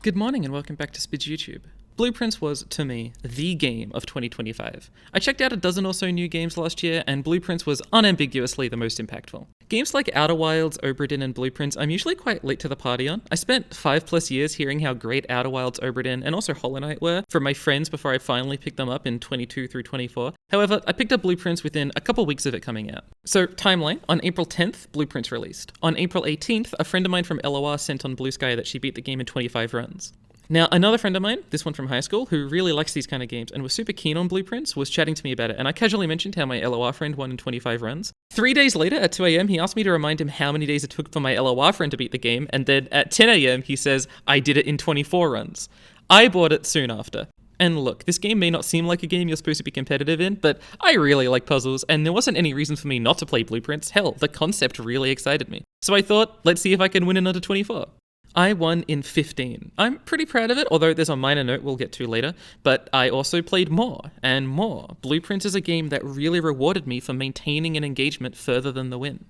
Good morning and welcome back to Spid's YouTube. Blueprints was, to me, the game of 2025. I checked out a dozen or so new games last year, and Blueprints was unambiguously the most impactful. Games like Outer Wilds, Obra Dinn, and Blueprints I'm usually quite late to the party on. I spent 5+ years hearing how great Outer Wilds, Obra Dinn, and also Hollow Knight were from my friends before I finally picked them up in 22 through 24. However, I picked up Blueprints within a couple weeks of it coming out. So, timeline, on April 10th, Blueprints released. On April 18th, a friend of mine from LOR sent on Blue Sky that she beat the game in 25 runs. Now, another friend of mine, this one from high school, who really likes these kind of games and was super keen on Blueprints, was chatting to me about it, and I casually mentioned how my LOR friend won in 25 runs. 3 days later, at 2 a.m, he asked me to remind him how many days it took for my LOR friend to beat the game, and then at 10 a.m, he says, I did it in 24 runs. I bought it soon after. And look, this game may not seem like a game you're supposed to be competitive in, but I really like puzzles, and there wasn't any reason for me not to play Blueprints. Hell, the concept really excited me. So I thought, let's see if I can win in under 24. I won in 15. I'm pretty proud of it, although there's a minor note we'll get to later, but I also played more and more. Blueprints is a game that really rewarded me for maintaining an engagement further than the win.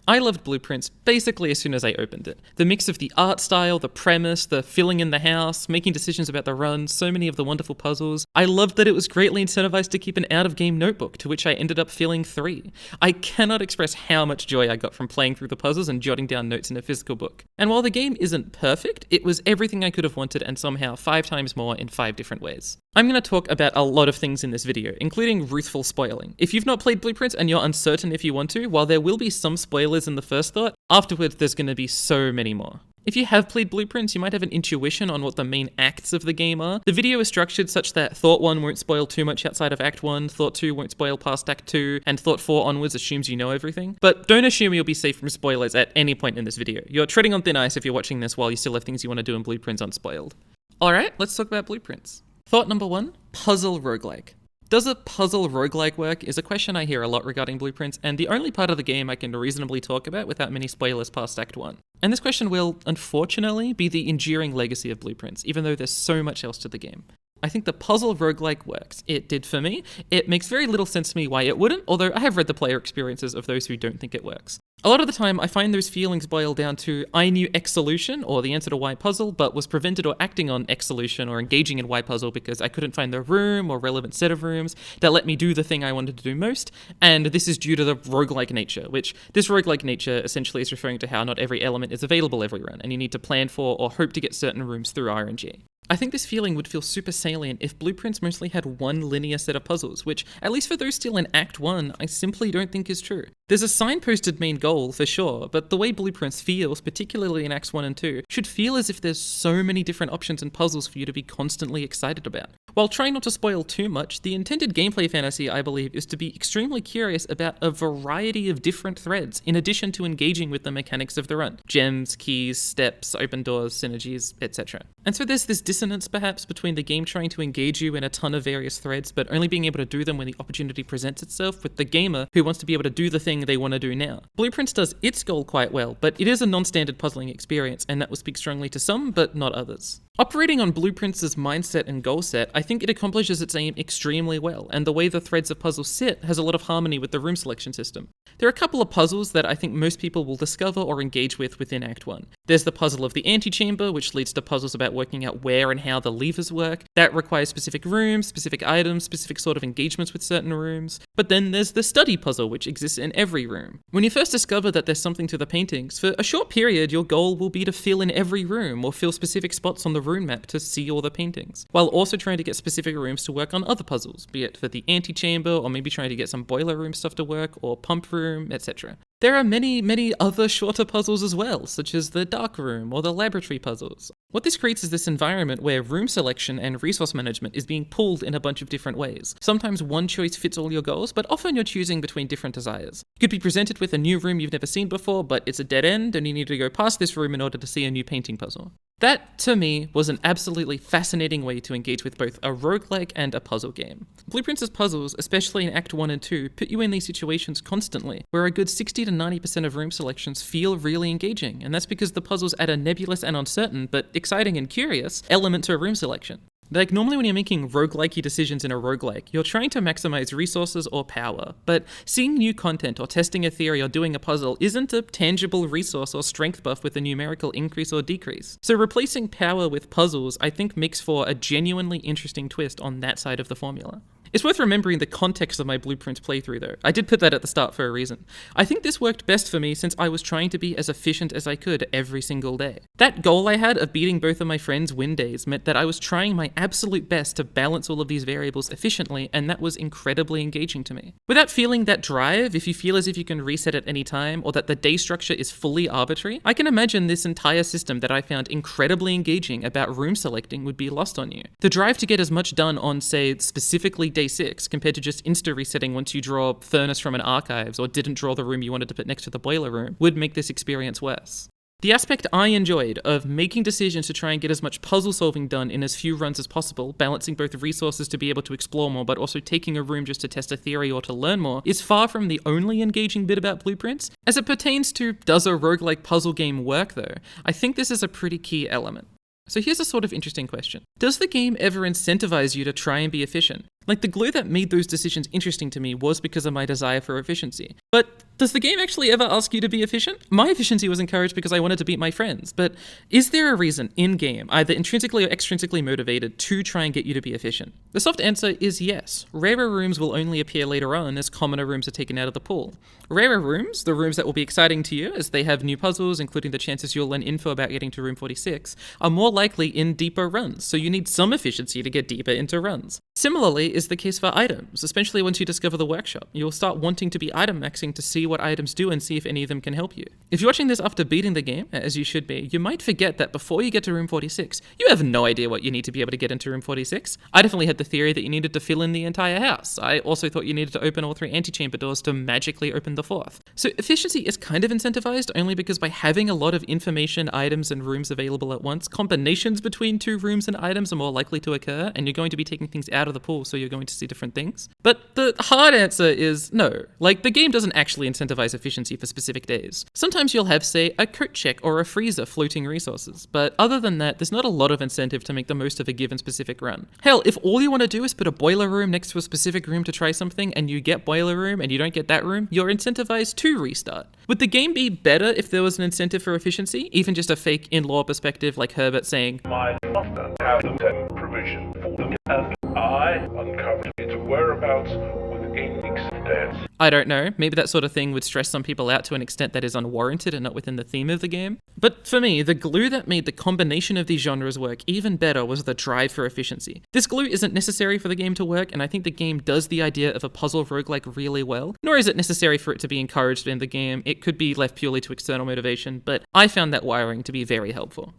I loved Blueprints basically as soon as I opened it. The mix of the art style, the premise, the filling in the house, making decisions about the run, so many of the wonderful puzzles. I loved that it was greatly incentivized to keep an out-of-game notebook, to which I ended up filling 3. I cannot express how much joy I got from playing through the puzzles and jotting down notes in a physical book. And while the game isn't perfect, it was everything I could have wanted and somehow 5 times more in 5 different ways. I'm going to talk about a lot of things in this video, including ruthful spoiling. If you've not played Blueprints and you're uncertain if you want to, while there will be some spoilers in the first thought, afterwards there's going to be so many more. If you have played Blueprints, you might have an intuition on what the main acts of the game are. The video is structured such that Thought 1 won't spoil too much outside of Act 1, Thought 2 won't spoil past Act 2, and Thought 4 onwards assumes you know everything. But don't assume you'll be safe from spoilers at any point in this video. You're treading on thin ice if you're watching this while you still have things you want to do in Blueprints unspoiled. Alright, let's talk about Blueprints. Thought number 1, puzzle roguelike. Does a puzzle roguelike work is a question I hear a lot regarding Blueprints, and the only part of the game I can reasonably talk about without many spoilers past Act 1. And this question will, unfortunately, be the enduring legacy of Blueprints, even though there's so much else to the game. I think the puzzle roguelike works. It did for me. It makes very little sense to me why it wouldn't, although I have read the player experiences of those who don't think it works. A lot of the time, I find those feelings boil down to I knew X solution, or the answer to Y puzzle, but was prevented or acting on X solution or engaging in Y puzzle because I couldn't find the room or relevant set of rooms that let me do the thing I wanted to do most, and this is due to the roguelike nature, which this roguelike nature essentially is referring to how not every element is available every run, and you need to plan for or hope to get certain rooms through RNG. I think this feeling would feel super salient if Blueprints mostly had one linear set of puzzles, which, at least for those still in Act 1, I simply don't think is true. There's a signposted main goal, for sure, but the way Blueprints feels, particularly in Acts 1 and 2, should feel as if there's so many different options and puzzles for you to be constantly excited about. While trying not to spoil too much, the intended gameplay fantasy, I believe, is to be extremely curious about a variety of different threads, in addition to engaging with the mechanics of the run. Gems, keys, steps, open doors, synergies, etc. And so there's this dissonance, perhaps, between the game trying to engage you in a ton of various threads, but only being able to do them when the opportunity presents itself, with the gamer who wants to be able to do the thing they want to do now. Blueprints does its goal quite well, but it is a non-standard puzzling experience, and that will speak strongly to some, but not others. Operating on Blueprints' mindset and goal set, I think it accomplishes its aim extremely well, and the way the threads of puzzles sit has a lot of harmony with the room selection system. There are a couple of puzzles that I think most people will discover or engage with within Act 1. There's the puzzle of the antechamber, which leads to puzzles about working out where and how the levers work. That requires specific rooms, specific items, specific sort of engagements with certain rooms. But then there's the study puzzle, which exists in every room. When you first discover that there's something to the paintings, for a short period your goal will be to fill in every room or fill specific spots on the rune map to see all the paintings, while also trying to get specific rooms to work on other puzzles, be it for the antechamber or maybe trying to get some boiler room stuff to work or pump room, etc. There are many other shorter puzzles as well, such as the dark room or the laboratory puzzles. What this creates is this environment where room selection and resource management is being pulled in a bunch of different ways. Sometimes one choice fits all your goals, but often you're choosing between different desires. You could be presented with a new room you've never seen before, but it's a dead end and you need to go past this room in order to see a new painting puzzle. That, to me, was an absolutely fascinating way to engage with both a roguelike and a puzzle game. Blueprints' puzzles, especially in Act 1 and 2, put you in these situations constantly, where a good 60 to 90% of room selections feel really engaging, and that's because the puzzles add a nebulous and uncertain, but exciting and curious, element to a room selection. Like, normally when you're making roguelike-y decisions in a roguelike, you're trying to maximize resources or power, but seeing new content or testing a theory or doing a puzzle isn't a tangible resource or strength buff with a numerical increase or decrease. So replacing power with puzzles, I think, makes for a genuinely interesting twist on that side of the formula. It's worth remembering the context of my Blueprints playthrough though. I did put that at the start for a reason. I think this worked best for me since I was trying to be as efficient as I could every single day. That goal I had of beating both of my friends' win days meant that I was trying my absolute best to balance all of these variables efficiently, and that was incredibly engaging to me. Without feeling that drive, if you feel as if you can reset at any time, or that the day structure is fully arbitrary, I can imagine this entire system that I found incredibly engaging about room selecting would be lost on you. The drive to get as much done on, say, specifically day 6 compared to just insta-resetting once you draw furnace from an archives or didn't draw the room you wanted to put next to the boiler room would make this experience worse. The aspect I enjoyed of making decisions to try and get as much puzzle solving done in as few runs as possible, balancing both resources to be able to explore more but also taking a room just to test a theory or to learn more, is far from the only engaging bit about Blueprints. As it pertains to does a roguelike puzzle game work though, I think this is a pretty key element. So here's a sort of interesting question. Does the game ever incentivize you to try and be efficient? Like, the glue that made those decisions interesting to me was because of my desire for efficiency. But does the game actually ever ask you to be efficient? My efficiency was encouraged because I wanted to beat my friends, but is there a reason in-game, either intrinsically or extrinsically motivated, to try and get you to be efficient? The soft answer is yes. Rarer rooms will only appear later on as commoner rooms are taken out of the pool. Rarer rooms, the rooms that will be exciting to you as they have new puzzles, including the chances you'll learn info about getting to room 46, are more likely in deeper runs, so you need some efficiency to get deeper into runs. Similarly is the case for items, especially once you discover the workshop. You'll start wanting to be item maxing to see what items do and see if any of them can help you. If you're watching this after beating the game, as you should be, you might forget that before you get to room 46, you have no idea what you need to be able to get into room 46. I definitely had the theory that you needed to fill in the entire house. I also thought you needed to open all 3 antechamber doors to magically open the 4th. So efficiency is kind of incentivized only because by having a lot of information, items, and rooms available at once, combinations between 2 rooms and items are more likely to occur, and you're going to be taking things out of the pool, so you're going to see different things. But the hard answer is no. Like, the game doesn't actually incentivize efficiency for specific days. Sometimes you'll have, say, a coat check or a freezer floating resources, but other than that, there's not a lot of incentive to make the most of a given specific run. Hell, if all you want to do is put a boiler room next to a specific room to try something, and you get boiler room and you don't get that room, you're incentivized to restart. Would the game be better if there was an incentive for efficiency, even just a fake in-law perspective like Herbert saying, "My master has sent provision for them, and I uncovered its whereabouts within existence." I don't know, maybe that sort of thing would stress some people out to an extent that is unwarranted and not within the theme of the game. But for me, the glue that made the combination of these genres work even better was the drive for efficiency. This glue isn't necessary for the game to work, and I think the game does the idea of a puzzle roguelike really well, nor is it necessary for it to be encouraged in the game. It could be left purely to external motivation, but I found that wiring to be very helpful.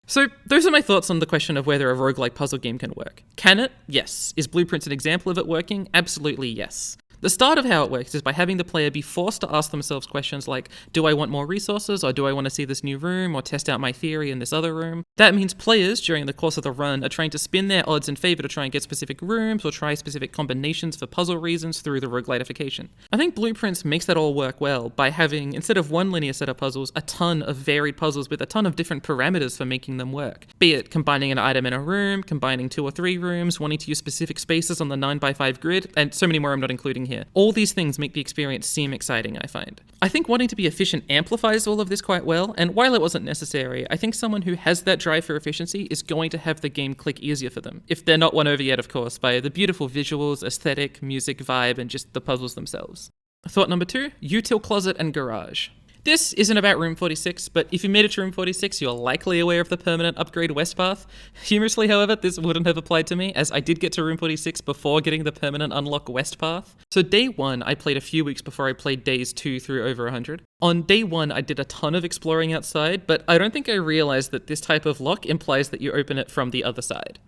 So those are my thoughts on the question of whether a roguelike puzzle game can work. Can it? Yes. Is Blueprints an example of it working? Absolutely yes. The start of how it works is by having the player be forced to ask themselves questions like, do I want more resources, or do I want to see this new room, or test out my theory in this other room? That means players, during the course of the run, are trying to spin their odds in favor to try and get specific rooms, or try specific combinations for puzzle reasons through the roguelitification. I think Blueprints makes that all work well by having, instead of one linear set of puzzles, a ton of varied puzzles with a ton of different parameters for making them work. Be it combining an item in a room, combining 2 or 3 rooms, wanting to use specific spaces on the 9x5 grid, and so many more I'm not including here. All these things make the experience seem exciting, I find. I think wanting to be efficient amplifies all of this quite well, and while it wasn't necessary, I think someone who has that drive for efficiency is going to have the game click easier for them. If they're not won over yet, of course, by the beautiful visuals, aesthetic, music, vibe, and just the puzzles themselves. Thought number 2, Util closet and garage. This isn't about room 46, but if you made it to room 46, you're likely aware of the permanent upgrade west path. Humorously, however, this wouldn't have applied to me, as I did get to room 46 before getting the permanent unlock west path. So day 1, I played a few weeks before I played days 2 through over 100. On day 1, I did a ton of exploring outside, but I don't think I realized that this type of lock implies that you open it from the other side.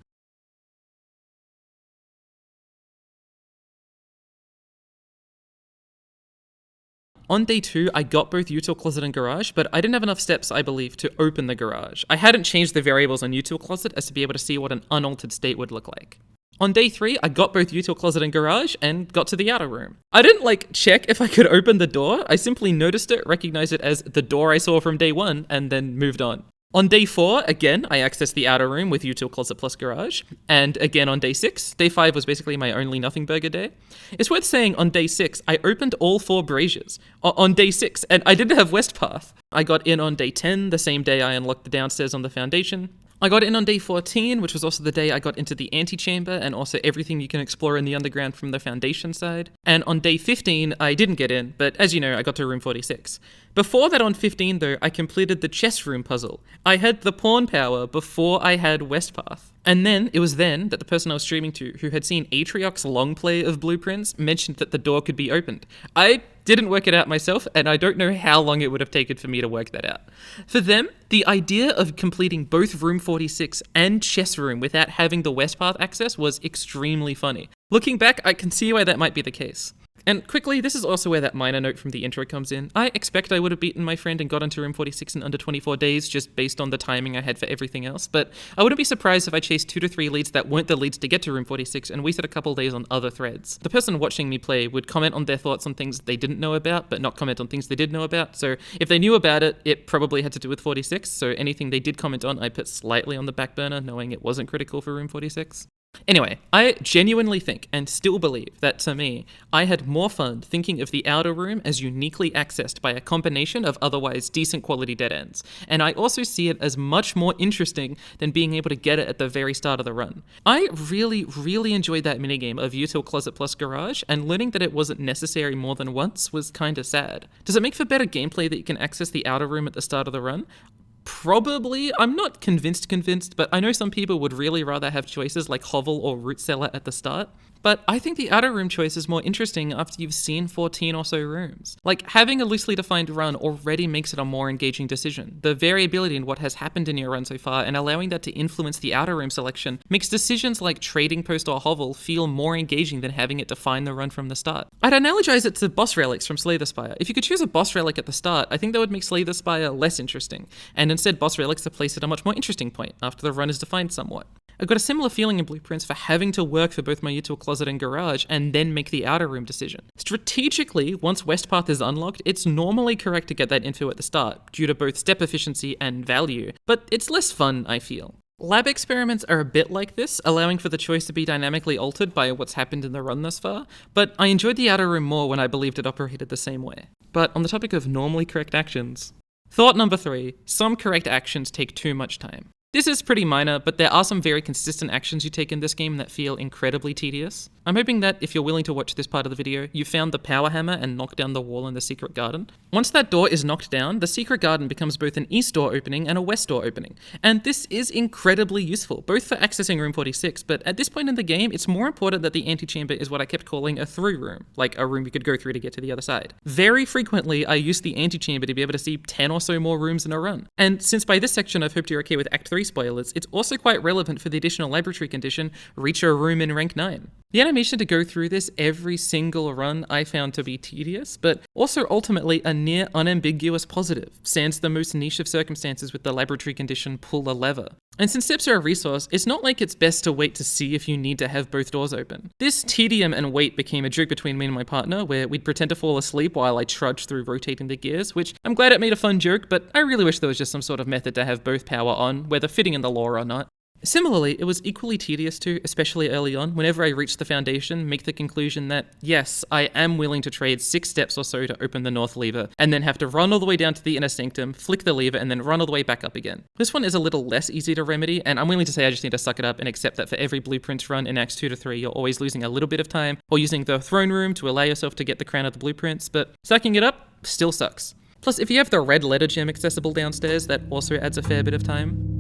On day 2, I got both Util Closet and Garage, but I didn't have enough steps, I believe, to open the garage. I hadn't changed the variables on Util Closet as to be able to see what an unaltered state would look like. On day 3, I got both Util Closet and Garage and got to the outer room. I didn't check if I could open the door, I simply noticed it, recognized it as the door I saw from day 1, and then moved on. On day 4, again, I accessed the outer room with Util Closet plus Garage, and again on day 6. Day 5 was basically my only Nothing Burger day. It's worth saying on day 6, I opened all 4 braziers on day 6, and I didn't have West Path. I got in on day 10, the same day I unlocked the downstairs on the Foundation. I got in on day 14, which was also the day I got into the antechamber and also everything you can explore in the underground from the Foundation side. And on day 15, I didn't get in, but as you know, I got to room 46. Before that on 15 though, I completed the chess room puzzle. I had the pawn power before I had West Path. And then, it was then that the person I was streaming to, who had seen Atriox's long play of Blueprints, mentioned that the door could be opened. I didn't work it out myself, and I don't know how long it would have taken for me to work that out. For them, the idea of completing both Room 46 and Chess Room without having the West Path access was extremely funny. Looking back, I can see why that might be the case. And quickly, this is also where that minor note from the intro comes in. I expect I would have beaten my friend and got into Room 46 in under 24 days, just based on the timing I had for everything else, but I wouldn't be surprised if I chased 2 to 3 leads that weren't the leads to get to Room 46 and wasted a couple days on other threads. The person watching me play would comment on their thoughts on things they didn't know about, but not comment on things they did know about, so if they knew about it, it probably had to do with 46, so anything they did comment on I put slightly on the back burner, knowing it wasn't critical for Room 46. Anyway, I genuinely think, and still believe, that to me, I had more fun thinking of the outer room as uniquely accessed by a combination of otherwise decent quality dead ends, and I also see it as much more interesting than being able to get it at the very start of the run. I really enjoyed that minigame of Util Closet plus Garage, and learning that it wasn't necessary more than once was kinda sad. Does it make for better gameplay that you can access the outer room at the start of the run? Probably. I'm not convinced, but I know some people would really rather have choices like Hovel or Root Cellar at the start. But I think the outer room choice is more interesting after you've seen 14 or so rooms. Like, having a loosely defined run already makes it a more engaging decision. The variability in what has happened in your run so far and allowing that to influence the outer room selection makes decisions like Trading Post or Hovel feel more engaging than having it define the run from the start. I'd analogize it to boss relics from Slay the Spire. If you could choose a boss relic at the start, I think that would make Slay the Spire less interesting, and instead boss relics are placed at a much more interesting point after the run is defined somewhat. I've got a similar feeling in Blueprints for having to work for both my Util Closet and Garage and then make the outer room decision. Strategically, once West Path is unlocked, it's normally correct to get that info at the start, due to both step efficiency and value, but it's less fun, I feel. Lab experiments are a bit like this, allowing for the choice to be dynamically altered by what's happened in the run thus far, but I enjoyed the outer room more when I believed it operated the same way. But on the topic of normally correct actions, thought number 3, some correct actions take too much time. This is pretty minor, but there are some very consistent actions you take in this game that feel incredibly tedious. I'm hoping that if you're willing to watch this part of the video, you found the power hammer and knocked down the wall in the secret garden. Once that door is knocked down, the secret garden becomes both an east door opening and a west door opening. And this is incredibly useful, both for accessing room 46, but at this point in the game, it's more important that the antechamber is what I kept calling a through room, like a room you could go through to get to the other side. Very frequently, I used the antechamber to be able to see 10 or so more rooms in a run. And since by this section I've hoped you're okay with Act 3 spoilers, it's also quite relevant for the additional laboratory condition, reach a room in rank 9. The animation to go through this every single run I found to be tedious, but also ultimately a near unambiguous positive, sans the most niche of circumstances with the laboratory condition pull a lever. And since steps are a resource, it's not like it's best to wait to see if you need to have both doors open. This tedium and wait became a joke between me and my partner, where we'd pretend to fall asleep while I trudged through rotating the gears, which I'm glad it made a fun joke, but I really wish there was just some sort of method to have both power on, whether fitting in the lore or not. Similarly, it was equally tedious to, especially early on, whenever I reached the Foundation, make the conclusion that, yes, I am willing to trade 6 steps or so to open the north lever, and then have to run all the way down to the inner sanctum, flick the lever, and then run all the way back up again. This one is a little less easy to remedy, and I'm willing to say I just need to suck it up and accept that for every Blueprints run in Acts 2 to 3, you're always losing a little bit of time, or using the throne room to allow yourself to get the crown of the Blueprints, but sucking it up still sucks. Plus, if you have the red letter gem accessible downstairs, that also adds a fair bit of time.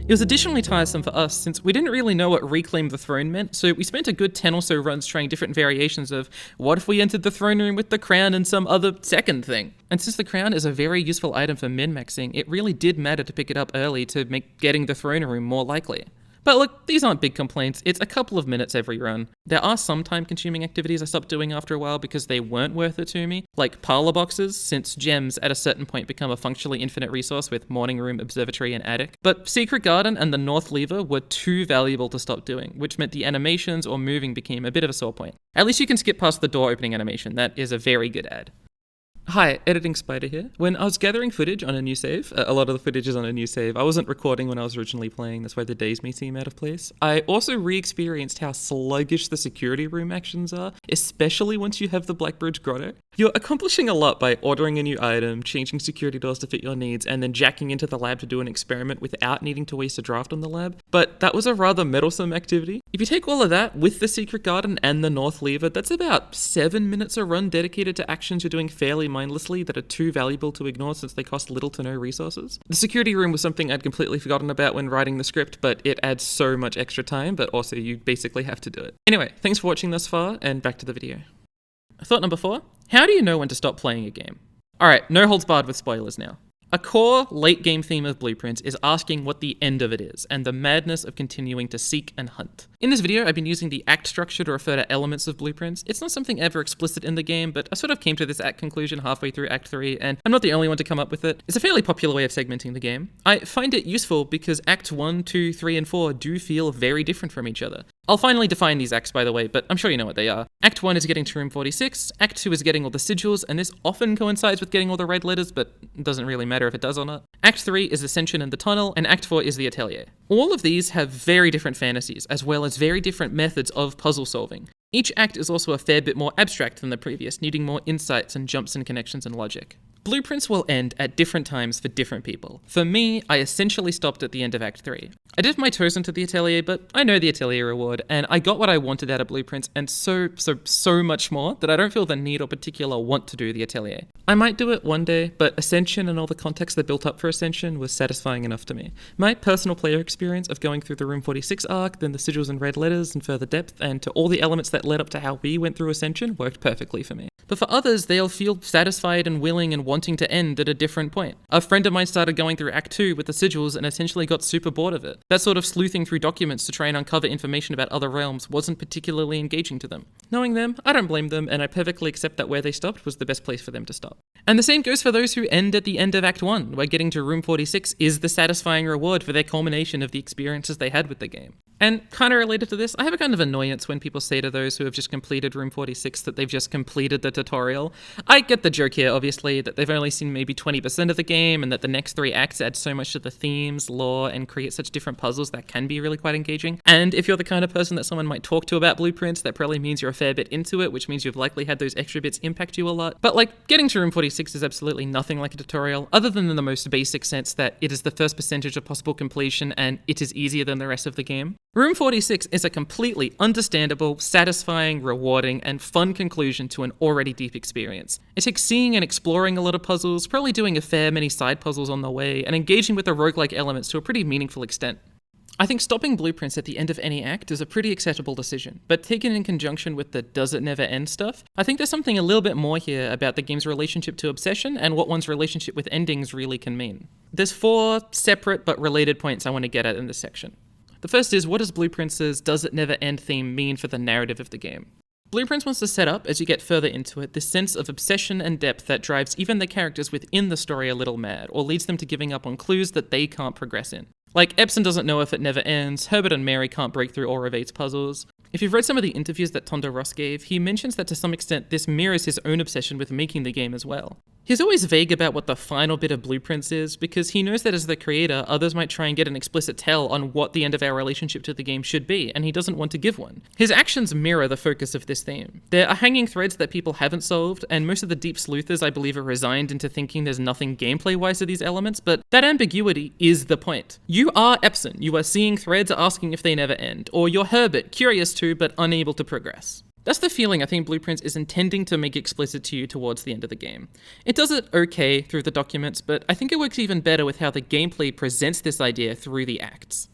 It was additionally tiresome for us since we didn't really know what Reclaim the Throne meant, so we spent a good 10 or so runs trying different variations of what if we entered the throne room with the crown and some other second thing. And since the crown is a very useful item for min-maxing, it really did matter to pick it up early to make getting the throne room more likely. But look, these aren't big complaints, it's a couple of minutes every run. There are some time-consuming activities I stopped doing after a while because they weren't worth it to me, like parlor boxes, since gems at a certain point become a functionally infinite resource with morning room, observatory, and attic. But Secret Garden and the North Lever were too valuable to stop doing, which meant the animations or moving became a bit of a sore point. At least you can skip past the door opening animation, that is a very good ad. Hi, Editing Spider here. When I was gathering footage on a new save, a lot of the footage is on a new save, I wasn't recording when I was originally playing, that's why the days may seem out of place. I also re-experienced how sluggish the security room actions are, especially once you have the Blackbridge Grotto. You're accomplishing a lot by ordering a new item, changing security doors to fit your needs, and then jacking into the lab to do an experiment without needing to waste a draft on the lab. But that was a rather meddlesome activity. If you take all of that with the Secret Garden and the North Lever, that's about 7 minutes a run dedicated to actions you're doing fairly mindlessly that are too valuable to ignore since they cost little to no resources. The security room was something I'd completely forgotten about when writing the script, but it adds so much extra time, but also you basically have to do it. Anyway, thanks for watching thus far, and back to the video. Thought number 4, how do you know when to stop playing a game? Alright, no holds barred with spoilers now. A core late game theme of Blueprints is asking what the end of it is, and the madness of continuing to seek and hunt. In this video, I've been using the act structure to refer to elements of Blueprints. It's not something ever explicit in the game, but I sort of came to this act conclusion halfway through Act 3, and I'm not the only one to come up with it. It's a fairly popular way of segmenting the game. I find it useful because Acts 1, 2, 3, and 4 do feel very different from each other. I'll finally define these acts, by the way, but I'm sure you know what they are. Act 1 is getting to room 46, Act 2 is getting all the sigils, and this often coincides with getting all the red letters, but it doesn't really matter if it does or not. Act 3 is Ascension and the Tunnel, and Act 4 is the Atelier. All of these have very different fantasies, as well as very different methods of puzzle solving. Each act is also a fair bit more abstract than the previous, needing more insights and jumps in connections and logic. Blueprints will end at different times for different people. For me, I essentially stopped at the end of Act 3. I dipped my toes into the Atelier, but I know the Atelier reward, and I got what I wanted out of Blueprints, and so much more that I don't feel the need or particular want to do the Atelier. I might do it one day, but Ascension and all the context that built up for Ascension was satisfying enough to me. My personal player experience of going through the Room 46 arc, then the sigils and red letters and further depth, and to all the elements that led up to how we went through Ascension worked perfectly for me. But for others, they'll feel satisfied and willing and wanting to end at a different point. A friend of mine started going through Act 2 with the sigils and essentially got super bored of it. That sort of sleuthing through documents to try and uncover information about other realms wasn't particularly engaging to them. Knowing them, I don't blame them, and I perfectly accept that where they stopped was the best place for them to stop. And the same goes for those who end at the end of Act 1, where getting to Room 46 is the satisfying reward for their culmination of the experiences they had with the game. And kind of related to this, I have a kind of annoyance when people say to those who have just completed Room 46 that they've just completed the tutorial. I get the joke here, obviously, that they've only seen maybe 20% of the game and that the next 3 acts add so much to the themes, lore, and create such different puzzles that can be really quite engaging. And if you're the kind of person that someone might talk to about Blueprints, that probably means you're a fair bit into it, which means you've likely had those extra bits impact you a lot. But like, getting to Room 46 is absolutely nothing like a tutorial, other than in the most basic sense that it is the first percentage of possible completion and it is easier than the rest of the game. Room 46 is a completely understandable, satisfying, rewarding, and fun conclusion to an already deep experience. It takes seeing and exploring a lot of puzzles, probably doing a fair many side puzzles on the way, and engaging with the roguelike elements to a pretty meaningful extent. I think stopping Blueprints at the end of any act is a pretty acceptable decision, but taken in conjunction with the does it never end stuff, I think there's something a little bit more here about the game's relationship to obsession and what one's relationship with endings really can mean. There's 4 separate but related points I want to get at in this section. The first is, what does Blueprints' does it never end theme mean for the narrative of the game? Blueprints wants to set up, as you get further into it, this sense of obsession and depth that drives even the characters within the story a little mad, or leads them to giving up on clues that they can't progress in. Like, Epson doesn't know if it never ends, Herbert and Mary can't break through all of 8's puzzles. If you've read some of the interviews that Tonda Ross gave, he mentions that to some extent this mirrors his own obsession with making the game as well. He's always vague about what the final bit of Blueprints is, because he knows that as the creator, others might try and get an explicit tell on what the end of our relationship to the game should be, and he doesn't want to give one. His actions mirror the focus of this theme. There are hanging threads that people haven't solved, and most of the deep sleuthers, I believe, are resigned into thinking there's nothing gameplay-wise to these elements, but that ambiguity is the point. You are Epson, you are seeing threads asking if they never end, or you're Herbert, curious to but unable to progress. That's the feeling I think Blueprints is intending to make explicit to you towards the end of the game. It does it okay through the documents, but I think it works even better with how the gameplay presents this idea through the acts.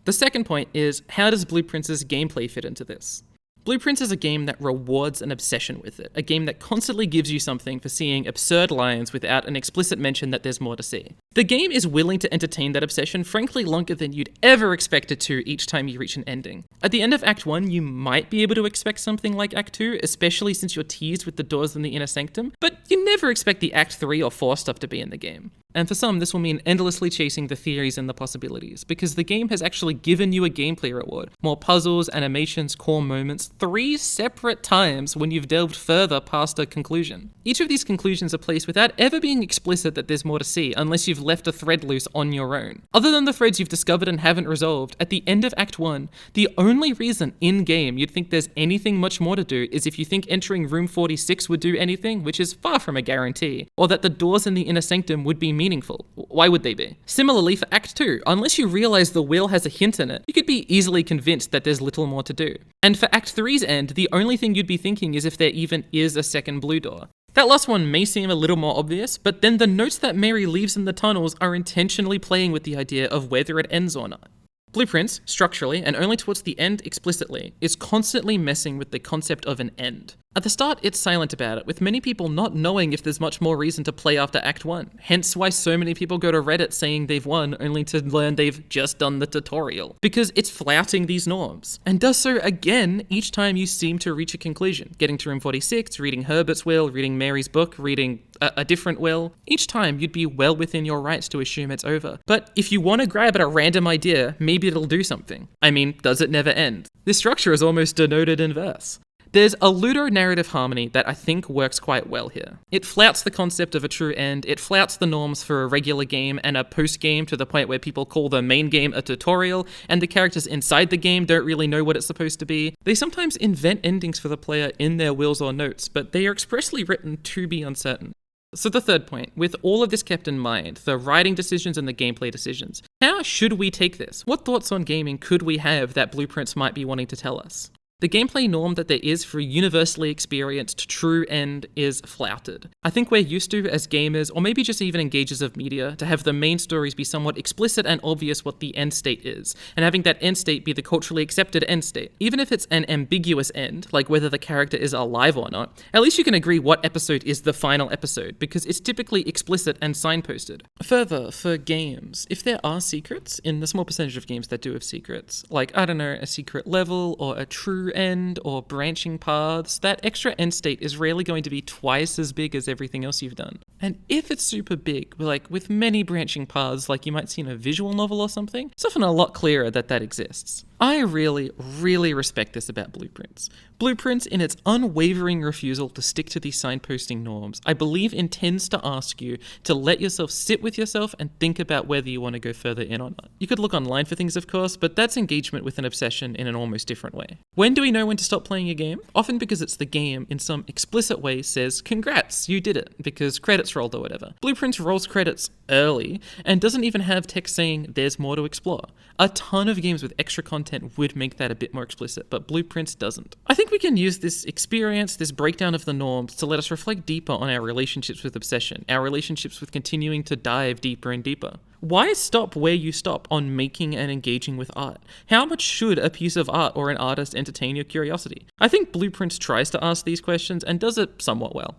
The second point is, how does Blueprints' gameplay fit into this? Blueprints is a game that rewards an obsession with it, a game that constantly gives you something for seeing absurd lines without an explicit mention that there's more to see. The game is willing to entertain that obsession frankly longer than you'd ever expect it to each time you reach an ending. At the end of Act 1, you might be able to expect something like Act 2, especially since you're teased with the doors in the inner sanctum, but you never expect the Act 3 or 4 stuff to be in the game. And for some, this will mean endlessly chasing the theories and the possibilities, because the game has actually given you a gameplay reward, more puzzles, animations, core moments, 3 separate times when you've delved further past a conclusion. Each of these conclusions are placed without ever being explicit that there's more to see, unless you've left a thread loose on your own. Other than the threads you've discovered and haven't resolved, at the end of Act 1, the only reason in-game you'd think there's anything much more to do is if you think entering room 46 would do anything, which is far from a guarantee, or that the doors in the inner sanctum would be meaningful. Why would they be? Similarly for Act 2, unless you realize the wheel has a hint in it, you could be easily convinced that there's little more to do. And for Act 3's end, the only thing you'd be thinking is if there even is a second blue door. That last one may seem a little more obvious, but then the notes that Mary leaves in the tunnels are intentionally playing with the idea of whether it ends or not. Blueprints, structurally, and only towards the end explicitly, is constantly messing with the concept of an end. At the start, it's silent about it, with many people not knowing if there's much more reason to play after Act 1, hence why so many people go to Reddit saying they've won only to learn they've just done the tutorial, because it's flouting these norms, and does so again each time you seem to reach a conclusion, getting to room 46, reading Herbert's will, reading Mary's book, reading a different will. Each time you'd be well within your rights to assume it's over, but if you want to grab at a random idea, maybe it'll do something. I mean, does it never end? This structure is almost denoted in verse. There's a ludo-narrative harmony that I think works quite well here. It flouts the concept of a true end, it flouts the norms for a regular game and a post-game to the point where people call the main game a tutorial, and the characters inside the game don't really know what it's supposed to be. They sometimes invent endings for the player in their wills or notes, but they are expressly written to be uncertain. So the third point, with all of this kept in mind, the writing decisions and the gameplay decisions, how should we take this? What thoughts on gaming could we have that Blueprints might be wanting to tell us? The gameplay norm that there is for a universally experienced true end is flouted. I think we're used to, as gamers, or maybe just even engagers of media, to have the main stories be somewhat explicit and obvious what the end state is, and having that end state be the culturally accepted end state. Even if it's an ambiguous end, like whether the character is alive or not, at least you can agree what episode is the final episode, because it's typically explicit and signposted. Further, for games, if there are secrets, in the small percentage of games that do have secrets, like, I don't know, a secret level, or a true end, or branching paths, that extra end state is rarely going to be twice as big as everything else you've done. And if it's super big, like with many branching paths like you might see in a visual novel or something, it's often a lot clearer that that exists. I really, really respect this about Blueprints. Blueprints, in its unwavering refusal to stick to these signposting norms, I believe intends to ask you to let yourself sit with yourself and think about whether you want to go further in or not. You could look online for things, of course, but that's engagement with an obsession in an almost different way. When do we know when to stop playing a game? Often because it's the game, in some explicit way, says, congrats, you did it, because credits rolled or whatever. Blueprints rolls credits early, and doesn't even have text saying there's more to explore. A ton of games with extra content would make that a bit more explicit, but Blueprints doesn't. I think we can use this experience, this breakdown of the norms, to let us reflect deeper on our relationships with obsession, our relationships with continuing to dive deeper and deeper. Why stop where you stop on making and engaging with art? How much should a piece of art or an artist entertain your curiosity? I think Blueprints tries to ask these questions and does it somewhat well.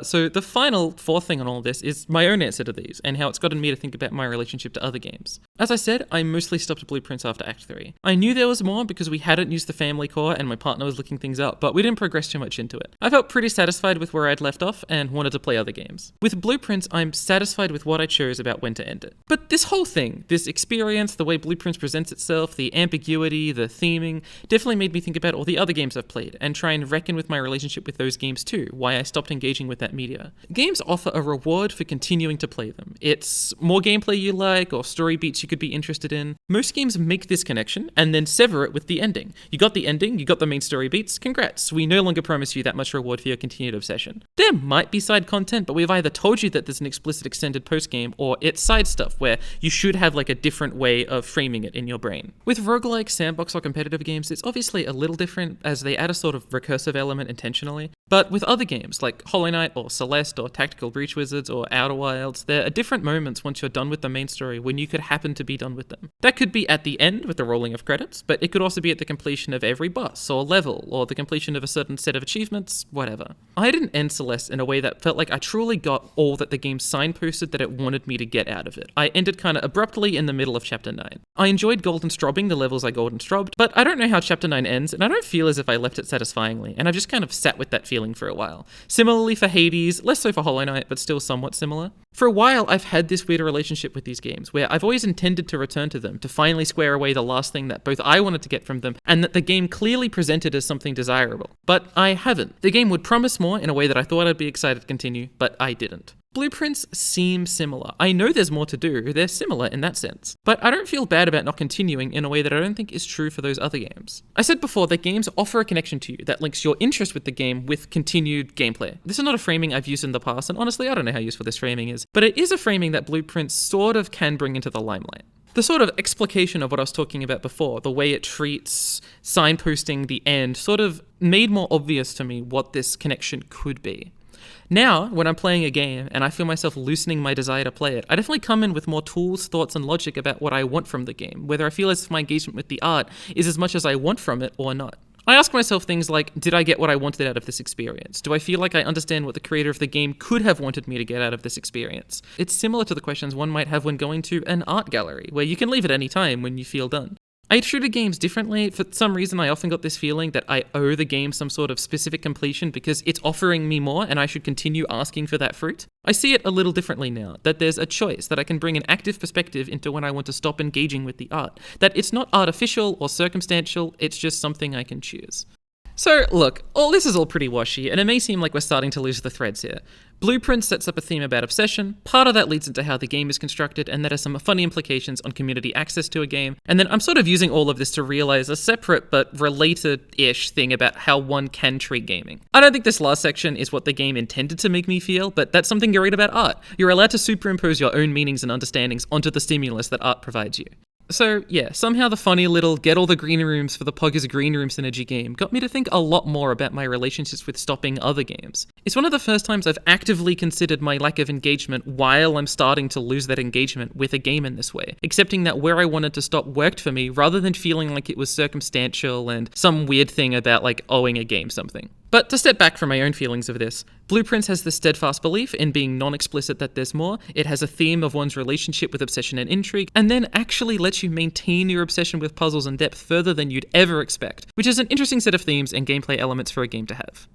So the final fourth thing on all this is my own answer to these, and how it's gotten me to think about my relationship to other games. As I said, I mostly stopped at Blueprints after Act 3. I knew there was more because we hadn't used the family core and my partner was looking things up, but we didn't progress too much into it. I felt pretty satisfied with where I'd left off and wanted to play other games. With Blueprints, I'm satisfied with what I chose about when to end it. But this whole thing, this experience, the way Blueprints presents itself, the ambiguity, the theming, definitely made me think about all the other games I've played and try and reckon with my relationship with those games too, why I stopped engaging with that media. Games offer a reward for continuing to play them. It's more gameplay you like or story beats you could be interested in. Most games make this connection and then sever it with the ending. You got the ending, you got the main story beats, congrats. We no longer promise you that much reward for your continued obsession. There might be side content, but we've either told you that there's an explicit extended post-game or it's side stuff where you should have like a different way of framing it in your brain. With roguelike, sandbox or competitive games, it's obviously a little different as they add a sort of recursive element intentionally. But with other games like Hollow Knight or Celeste or Tactical Breach Wizards or Outer Wilds, there are different moments once you're done with the main story when you could happen to be done with them. That could be at the end with the rolling of credits, but it could also be at the completion of every boss or level, or the completion of a certain set of achievements, whatever. I didn't end Celeste in a way that felt like I truly got all that the game signposted that it wanted me to get out of it. I ended kind of abruptly in the middle of Chapter 9. I enjoyed Golden Strobbing the levels I Golden Strobbed, but I don't know how Chapter 9 ends, and I don't feel as if I left it satisfyingly, and I've just kind of sat with that feeling for a while. Similarly for Hades, less so for Hollow Knight, but still somewhat similar. For a while, I've had this weird relationship with these games, where I've always intended to return to them, to finally square away the last thing that both I wanted to get from them, and that the game clearly presented as something desirable. But I haven't. The game would promise more in a way that I thought I'd be excited to continue, but I didn't. Blueprints seem similar. I know there's more to do, they're similar in that sense. But I don't feel bad about not continuing in a way that I don't think is true for those other games. I said before that games offer a connection to you that links your interest with the game with continued gameplay. This is not a framing I've used in the past, and honestly I don't know how useful this framing is, but it is a framing that Blueprints sort of can bring into the limelight. The sort of explication of what I was talking about before, the way it treats signposting the end, sort of made more obvious to me what this connection could be. Now, when I'm playing a game and I feel myself loosening my desire to play it, I definitely come in with more tools, thoughts, and logic about what I want from the game, whether I feel as if my engagement with the art is as much as I want from it or not. I ask myself things like, did I get what I wanted out of this experience? Do I feel like I understand what the creator of the game could have wanted me to get out of this experience? It's similar to the questions one might have when going to an art gallery, where you can leave at any time when you feel done. I treated games differently. For some reason, I often got this feeling that I owe the game some sort of specific completion because it's offering me more and I should continue asking for that fruit. I see it a little differently now, that there's a choice, that I can bring an active perspective into when I want to stop engaging with the art, that it's not artificial or circumstantial, it's just something I can choose. So, look, this is all pretty washy, and it may seem like we're starting to lose the threads here. Blueprint sets up a theme about obsession, part of that leads into how the game is constructed, and there are some funny implications on community access to a game, and then I'm sort of using all of this to realize a separate but related-ish thing about how one can treat gaming. I don't think this last section is what the game intended to make me feel, but that's something great about art. You're allowed to superimpose your own meanings and understandings onto the stimulus that art provides you. So yeah, somehow the funny little get all the green rooms for the Poggers green room synergy game got me to think a lot more about my relationships with stopping other games. It's one of the first times I've actively considered my lack of engagement while I'm starting to lose that engagement with a game in this way, accepting that where I wanted to stop worked for me rather than feeling like it was circumstantial and some weird thing about like owing a game something. But to step back from my own feelings of this, Blueprints has the steadfast belief in being non-explicit that there's more, it has a theme of one's relationship with obsession and intrigue, and then actually lets you maintain your obsession with puzzles and depth further than you'd ever expect, which is an interesting set of themes and gameplay elements for a game to have.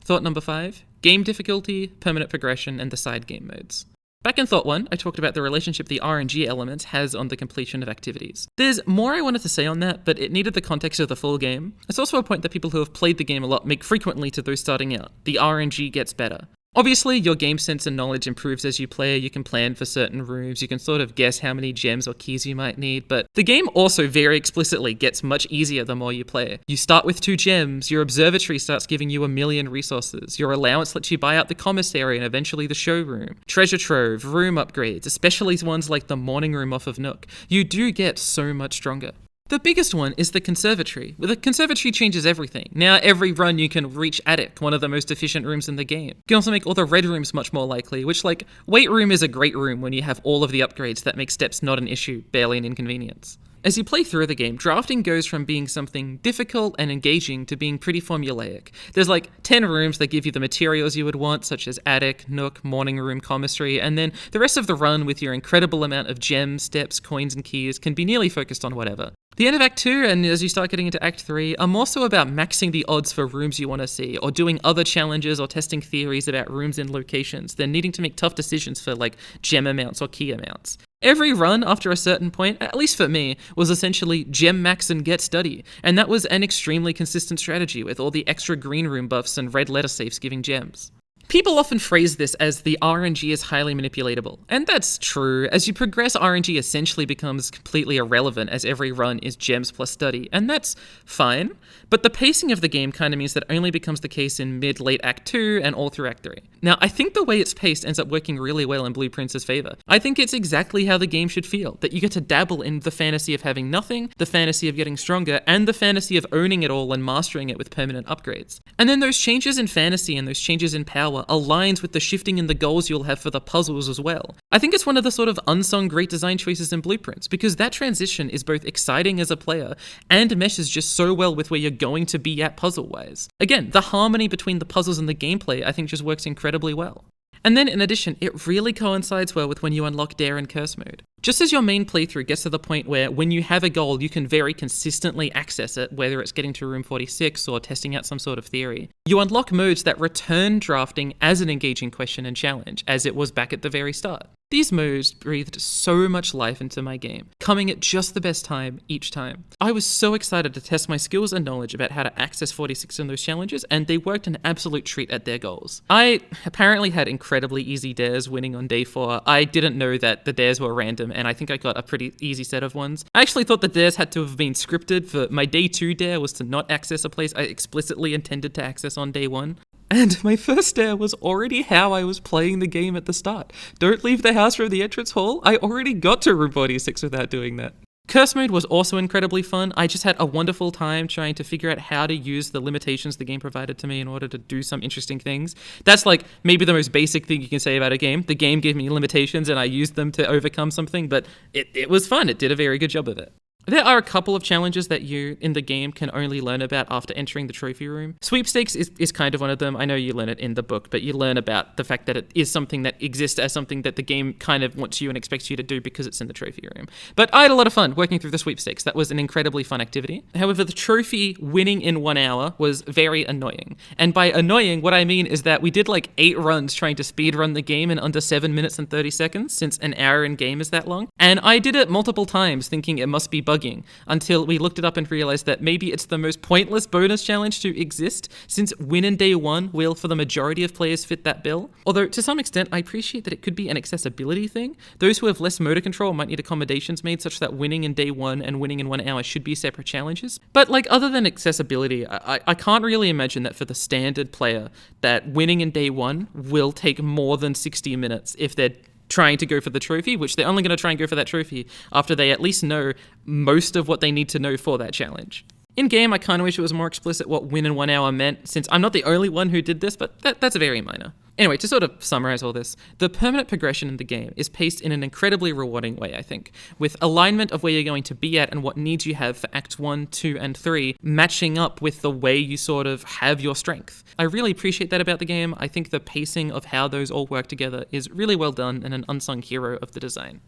Thought number 5, game difficulty, permanent progression, and the side game modes. Back in Thought 1, I talked about the relationship the RNG element has on the completion of activities. There's more I wanted to say on that, but it needed the context of the full game. It's also a point that people who have played the game a lot make frequently to those starting out. The RNG gets better. Obviously, your game sense and knowledge improves as you play, you can plan for certain rooms, you can sort of guess how many gems or keys you might need, but the game also very explicitly gets much easier the more you play. You start with 2 gems, your observatory starts giving you 1,000,000 resources, your allowance lets you buy out the commissary and eventually the showroom, treasure trove, room upgrades, especially ones like the morning room off of Nook. You do get so much stronger. The biggest one is the conservatory. The conservatory changes everything. Now every run you can reach Attic, one of the most efficient rooms in the game. You can also make all the red rooms much more likely, which Weight Room is a great room when you have all of the upgrades that make steps not an issue, barely an inconvenience. As you play through the game, drafting goes from being something difficult and engaging to being pretty formulaic. There's 10 rooms that give you the materials you would want, such as attic, nook, morning room, commissary, and then the rest of the run with your incredible amount of gems, steps, coins, and keys can be nearly focused on whatever. The end of Act 2, and as you start getting into Act 3, are more so about maxing the odds for rooms you want to see, or doing other challenges or testing theories about rooms and locations, than needing to make tough decisions for gem amounts or key amounts. Every run after a certain point, at least for me, was essentially gem max and get study, and that was an extremely consistent strategy with all the extra green room buffs and red letter safes giving gems. People often phrase this as the RNG is highly manipulatable, and that's true. As you progress, RNG essentially becomes completely irrelevant as every run is gems plus study, and that's fine, but the pacing of the game kind of means that only becomes the case in mid-late Act 2 and all through Act 3. Now, I think the way it's paced ends up working really well in Blueprint's favor. I think it's exactly how the game should feel, that you get to dabble in the fantasy of having nothing, the fantasy of getting stronger, and the fantasy of owning it all and mastering it with permanent upgrades. And then those changes in fantasy and those changes in power aligns with the shifting in the goals you'll have for the puzzles as well. I think it's one of the sort of unsung great design choices in Blueprints, because that transition is both exciting as a player and meshes just so well with where you're going to be at puzzle-wise. Again, the harmony between the puzzles and the gameplay I think just works incredibly well. And then in addition, it really coincides well with when you unlock Dare and Curse mode. Just as your main playthrough gets to the point where when you have a goal, you can very consistently access it, whether it's getting to room 46 or testing out some sort of theory, you unlock modes that return drafting as an engaging question and challenge, as it was back at the very start. These modes breathed so much life into my game, coming at just the best time each time. I was so excited to test my skills and knowledge about how to access 46 in those challenges, and they worked an absolute treat at their goals. I apparently had incredibly easy dares winning on day 4. I didn't know that the dares were random, and I think I got a pretty easy set of ones. I actually thought the dares had to have been scripted, for my day 2 dare was to not access a place I explicitly intended to access on day 1. And my first dare was already how I was playing the game at the start. Don't leave the house from the entrance hall. I already got to room 46 without doing that. Curse mode was also incredibly fun. I just had a wonderful time trying to figure out how to use the limitations the game provided to me in order to do some interesting things. That's like maybe the most basic thing you can say about a game. The game gave me limitations and I used them to overcome something, but it was fun. It did a very good job of it. There are a couple of challenges that you, in the game, can only learn about after entering the trophy room. Sweepstakes is kind of one of them. I know you learn it in the book, but you learn about the fact that it is something that exists as something that the game kind of wants you and expects you to do because it's in the trophy room. But I had a lot of fun working through the sweepstakes. That was an incredibly fun activity. However, the trophy winning in 1 hour was very annoying. And by annoying, what I mean is that we did like 8 runs trying to speedrun the game in under 7 minutes and 30 seconds, since an hour in game is that long. And I did it multiple times thinking it must be bugging, until we looked it up and realized that maybe it's the most pointless bonus challenge to exist, since win in day 1 will, for the majority of players, fit that bill. Although, to some extent, I appreciate that it could be an accessibility thing. Those who have less motor control might need accommodations made such that winning in day 1 and winning in 1 hour should be separate challenges. But like, other than accessibility, I can't really imagine that for the standard player, that winning in day 1 will take more than 60 minutes if they're trying to go for the trophy, which they're only going to try and go for that trophy after they at least know most of what they need to know for that challenge. In game, I kind of wish it was more explicit what win in 1 hour meant, since I'm not the only one who did this, but that's very minor. Anyway, to sort of summarize all this, the permanent progression in the game is paced in an incredibly rewarding way, I think, with alignment of where you're going to be at and what needs you have for Acts 1, 2, and 3 matching up with the way you sort of have your strength. I really appreciate that about the game. I think the pacing of how those all work together is really well done and an unsung hero of the design.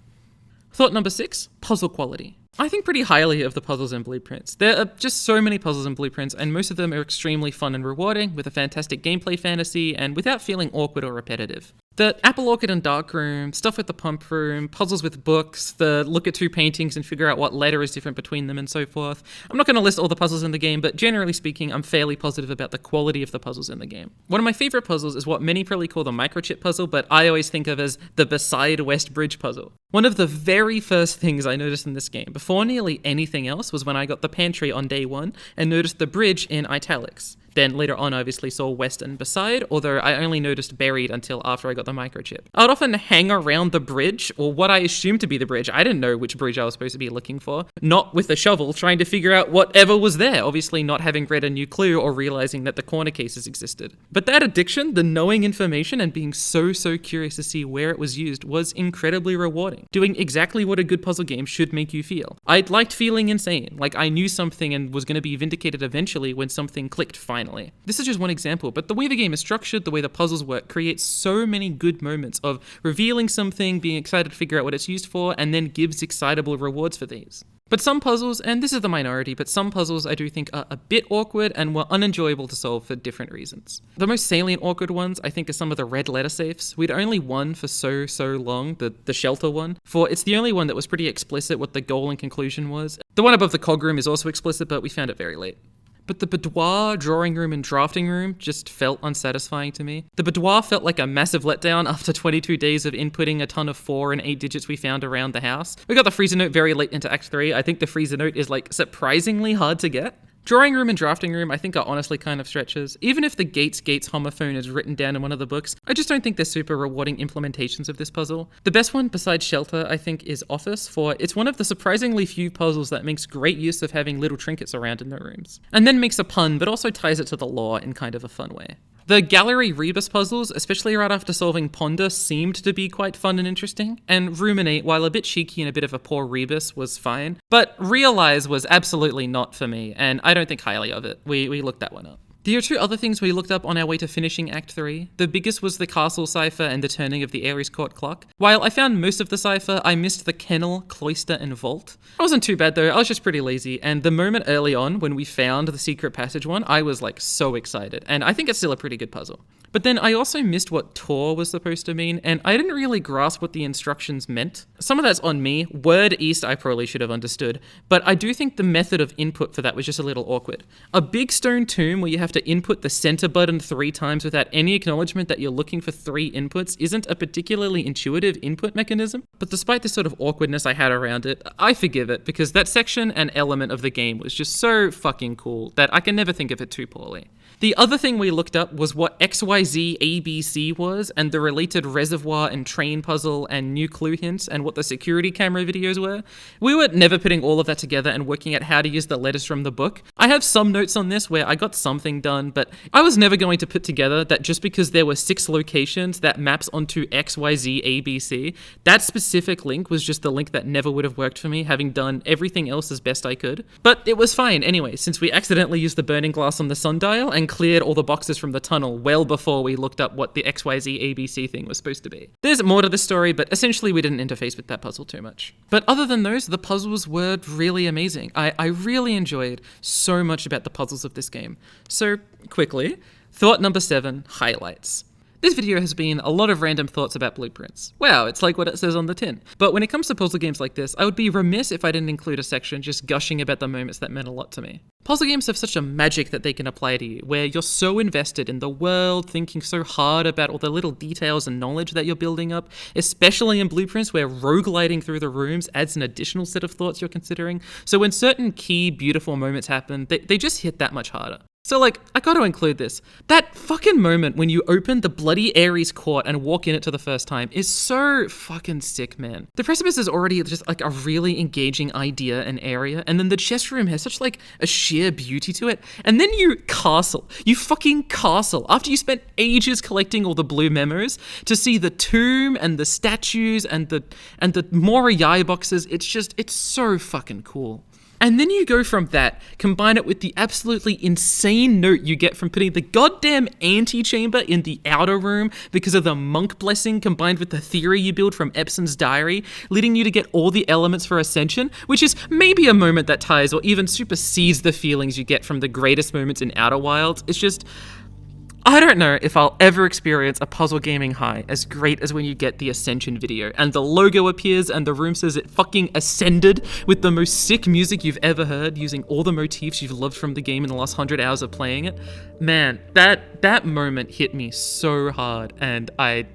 Thought number 6, puzzle quality. I think pretty highly of the puzzles and blueprints. There are just so many puzzles and blueprints, and most of them are extremely fun and rewarding, with a fantastic gameplay fantasy, and without feeling awkward or repetitive. The Apple Orchard and Dark Room, stuff with the Pump Room, puzzles with books, the look at 2 paintings and figure out what letter is different between them and so forth. I'm not going to list all the puzzles in the game, but generally speaking, I'm fairly positive about the quality of the puzzles in the game. One of my favorite puzzles is what many probably call the microchip puzzle, but I always think of as the Beside West Bridge puzzle. One of the very first things I noticed in this game, before nearly anything else, was when I got the pantry on day 1 and noticed the bridge in italics. Then later on, I obviously saw West and Beside, although I only noticed Buried until after I got the microchip. I would often hang around the bridge, or what I assumed to be the bridge. I didn't know which bridge I was supposed to be looking for. Not with a shovel, trying to figure out whatever was there, obviously not having read a new clue or realizing that the corner cases existed. But that addiction, the knowing information and being so curious to see where it was used, was incredibly rewarding. Doing exactly what a good puzzle game should make you feel. I liked feeling insane, like I knew something and was going to be vindicated eventually when something clicked finally. This is just one example, but the way the game is structured, the way the puzzles work, creates so many good moments of revealing something, being excited to figure out what it's used for, and then gives excitable rewards for these. But some puzzles, and this is the minority, but some puzzles I do think are a bit awkward and were unenjoyable to solve for different reasons. The most salient awkward ones, I think, are some of the red letter safes. We'd only won for so long, the shelter one, for it's the only one that was pretty explicit what the goal and conclusion was. The one above the cog room is also explicit, but we found it very late. But the boudoir, drawing room, and drafting room just felt unsatisfying to me. The boudoir felt like a massive letdown after 22 days of inputting a ton of 4 and 8 digits we found around the house. We got the freezer note very late into Act 3. I think the freezer note is like surprisingly hard to get. Drawing room and drafting room I think are honestly kind of stretches. Even if the Gates homophone is written down in one of the books, I just don't think they're super rewarding implementations of this puzzle. The best one besides Shelter I think is Office, for it's one of the surprisingly few puzzles that makes great use of having little trinkets around in the rooms. And then makes a pun but also ties it to the lore in kind of a fun way. The Gallery Rebus puzzles, especially right after solving Ponder, seemed to be quite fun and interesting, and Ruminate, while a bit cheeky and a bit of a poor rebus, was fine. But Realize was absolutely not for me, and I don't think highly of it. We looked that one up. There are 2 other things we looked up on our way to finishing Act 3. The biggest was the castle cipher and the turning of the Ares Court clock. While I found most of the cipher, I missed the kennel, cloister, and vault. It wasn't too bad though, I was just pretty lazy, and the moment early on when we found the secret passage one, I was like so excited, and I think it's still a pretty good puzzle. But then I also missed what Tor was supposed to mean, and I didn't really grasp what the instructions meant. Some of that's on me. Word East I probably should have understood, but I do think the method of input for that was just a little awkward. A big stone tomb where you have to input the center button 3 times without any acknowledgement that you're looking for 3 inputs isn't a particularly intuitive input mechanism, but despite the sort of awkwardness I had around it, I forgive it because that section and element of the game was just so fucking cool that I can never think of it too poorly. The other thing we looked up was what XYZ ABC was, and the related reservoir and train puzzle and new clue hints, and what the security camera videos were. We were never putting all of that together and working out how to use the letters from the book. I have some notes on this where I got something done, but I was never going to put together that just because there were 6 locations that maps onto XYZ ABC, that specific link was just the link that never would have worked for me, having done everything else as best I could. But it was fine anyway, since we accidentally used the burning glass on the sundial and cleared all the boxes from the tunnel well before we looked up what the XYZ ABC thing was supposed to be. There's more to this story, but essentially we didn't interface with that puzzle too much. But other than those, the puzzles were really amazing. I really enjoyed so much about the puzzles of this game. So, quickly, thought number 7, highlights. This video has been a lot of random thoughts about blueprints. Wow, it's like what it says on the tin. But when it comes to puzzle games like this, I would be remiss if I didn't include a section just gushing about the moments that meant a lot to me. Puzzle games have such a magic that they can apply to you, where you're so invested in the world, thinking so hard about all the little details and knowledge that you're building up, especially in blueprints where roguelighting through the rooms adds an additional set of thoughts you're considering. So when certain key, beautiful moments happen, they just hit that much harder. So I gotta include this. That fucking moment when you open the bloody Ares Court and walk in it for the first time is so fucking sick, man. The precipice is already just like a really engaging idea and area, and then the chess room has such like a sheer beauty to it. And then you fucking castle, after you spent ages collecting all the blue memos, to see the tomb and the statues and the Moriai boxes, it's so fucking cool. And then you go from that, combine it with the absolutely insane note you get from putting the goddamn antechamber in the outer room because of the monk blessing combined with the theory you build from Epson's diary, leading you to get all the elements for Ascension, which is maybe a moment that ties or even supersedes the feelings you get from the greatest moments in Outer Wilds. It's just, I don't know if I'll ever experience a puzzle gaming high as great as when you get the Ascension video and the logo appears and the room says it fucking ascended with the most sick music you've ever heard using all the motifs you've loved from the game in the last 100 hours of playing it. Man, that moment hit me so hard, and I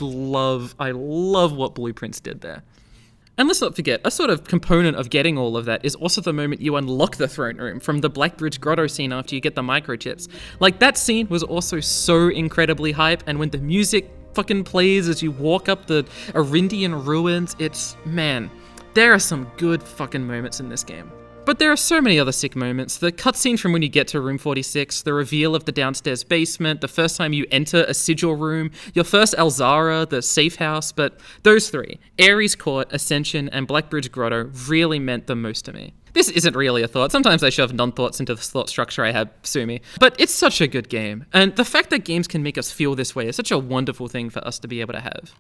love what Blueprints did there. And let's not forget, a sort of component of getting all of that is also the moment you unlock the throne room from the Blackbridge Grotto scene after you get the microchips. Like, that scene was also so incredibly hype, and when the music fucking plays as you walk up the Arindian ruins, man, there are some good fucking moments in this game. But there are so many other sick moments. The cutscene from when you get to room 46, the reveal of the downstairs basement, the first time you enter a sigil room, your first Alzara, the safe house, but those 3, Ares Court, Ascension, and Blackbridge Grotto, really meant the most to me. This isn't really a thought. Sometimes I shove non-thoughts into the thought structure I have, sue me. But it's such a good game. And the fact that games can make us feel this way is such a wonderful thing for us to be able to have.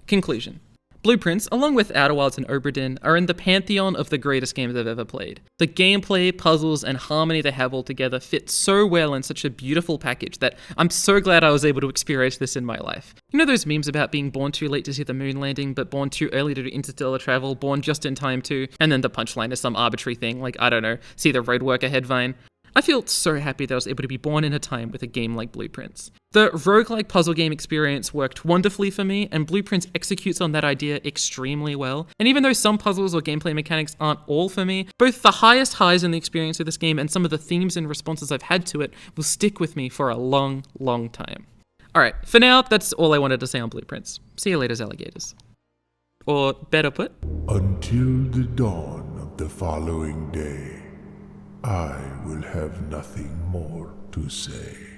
Conclusion. Blueprints, along with Outer Wilds and Obra Dinn, are in the pantheon of the greatest games I've ever played. The gameplay, puzzles, and harmony they have all together fit so well in such a beautiful package that I'm so glad I was able to experience this in my life. You know those memes about being born too late to see the moon landing, but born too early to do interstellar travel, born just in time to, and then the punchline is some arbitrary thing, like, I don't know, see the roadwork ahead vine? I feel so happy that I was able to be born in a time with a game like Blueprints. The roguelike puzzle game experience worked wonderfully for me, and Blueprints executes on that idea extremely well. And even though some puzzles or gameplay mechanics aren't all for me, both the highest highs in the experience of this game and some of the themes and responses I've had to it will stick with me for a long, long time. Alright, for now, that's all I wanted to say on Blueprints. See you later, alligators. Or better put, until the dawn of the following day, I will have nothing more to say.